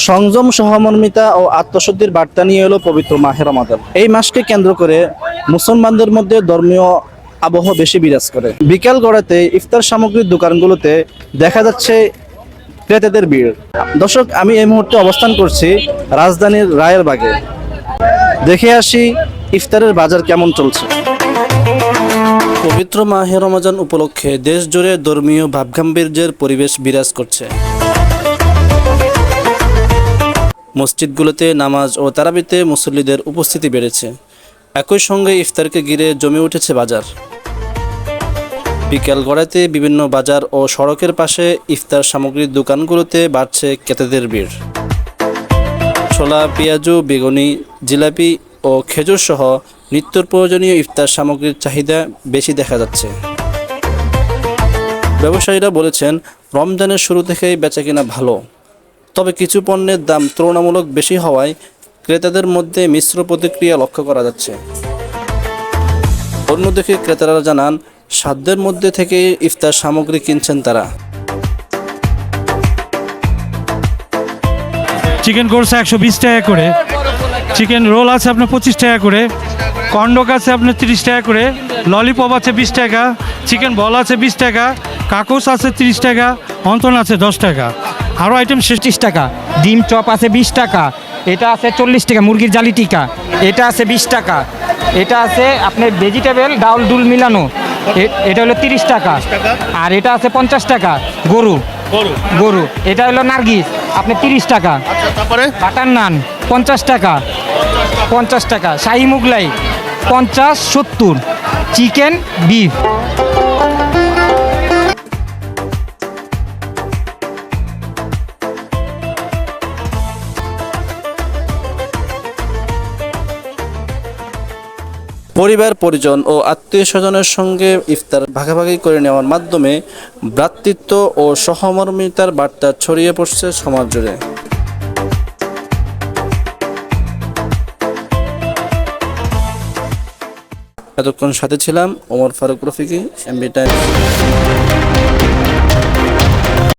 সংযম, সহমর্মিতা ও আত্মশুদ্ধির বার্তা নিয়ে এলো পবিত্র মাহে রমাদান। এই মাসকে কেন্দ্র করে মুসলমানদের মধ্যে ধর্মীয় আবহ বেশি বিরাজ করে। বিকেল গড়াতে ইফতার সামগ্রীর দোকানগুলোতে দেখা যাচ্ছে ক্রেতাদের ভিড়। দর্শক, আমি এই মুহূর্তে অবস্থান করছি রাজধানীর রায়েরবাগে। দেখে আসি ইফতারের বাজার কেমন চলছে। পবিত্র মাহে রমজান উপলক্ষে দেশ জুড়ে ধর্মীয় ভাবগাম্ভীর্যের পরিবেশ বিরাজ করছে। মসজিদগুলোতে নামাজ ও তারাবিতে মুসল্লিদের উপস্থিতি বেড়েছে। একই সঙ্গে ইফতারকে ঘিরে জমে উঠেছে বাজার। বিকেল গড়াতে বিভিন্ন বাজার ও সড়কের পাশে ইফতার সামগ্রীর দোকানগুলোতে বাড়ছে ক্রেতাদের ভিড়। ছোলা, পেঁয়াজু, বেগুনি, জিলাপি ও খেজুর সহ নিত্য প্রয়োজনীয় ইফতার সামগ্রীর চাহিদা বেশি দেখা যাচ্ছে। ব্যবসায়ীরা বলেছেন, রমজানের শুরু থেকেই বেচাকেনা ভালো, তবে কিছু পণ্যের দাম তুলনামূলক বেশি হওয়ায় ক্রেতাদের মধ্যে মিশ্র প্রতিক্রিয়া লক্ষ্য করা যাচ্ছে। অন্যদিকে ক্রেতারা জানান, সাধ্যের মধ্যে থেকে ইফতার সামগ্রী কিনছেন তারা। চিকেন কোর্স 120 টাকা করে, চিকেন রোল আছে আপনার 25 টাকা করে, কর্নডক আছে আপনার 30 টাকা করে, ললিপপ আছে 20 টাকা, চিকেন বল আছে 20 টাকা, কাকুস আছে 30 টাকা, অন্তন আছে 10 টাকা, আরও আইটেম 30 টাকা। ডিম চপ আছে 20 টাকা, এটা আছে 40 টাকা। মুরগির জালি টিকা এটা আছে 20 টাকা। এটা আছে আপনার ভেজিটেবল ডাউল ডুল মিলানো, এটা হলো 30 টাকা। আর এটা আছে 50 টাকা। গরু গরু এটা হলো নার্গিস আপনি 30 টাকা। তারপরে বাটার নান 50 টাকা। 50 টাকা। শাহি মুগলাই 50, 70। Chicken, beef. পরিবার, পরিজন ও আত্মীয় স্বজনের সঙ্গে ইফতার ভাগাভাগি করে নেওয়ার মাধ্যমে ভ্রাতৃত্ব ও সহমর্মিতার বার্তা ছড়িয়ে পড়ছে সমাজ জুড়ে। এতক্ষণ সাথে ছিলাম ওমর ফারুক রফিকি, এমবি টাইমস।